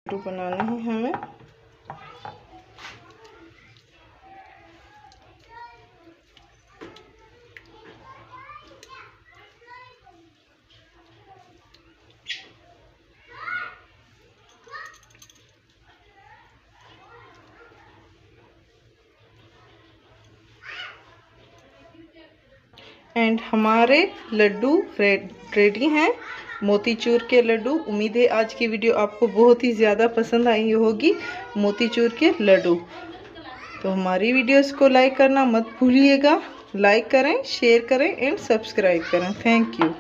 लड्डू बनाने हैं हमें। एंड हमारे लड्डू रेडी हैं, मोतीचूर के लड्डू। उम्मीद है आज की वीडियो आपको बहुत ही ज़्यादा पसंद आई होगी, मोतीचूर के लड्डू। तो हमारी वीडियोस को लाइक करना मत भूलिएगा। लाइक करें, शेयर करें एंड सब्सक्राइब करें। Thank you.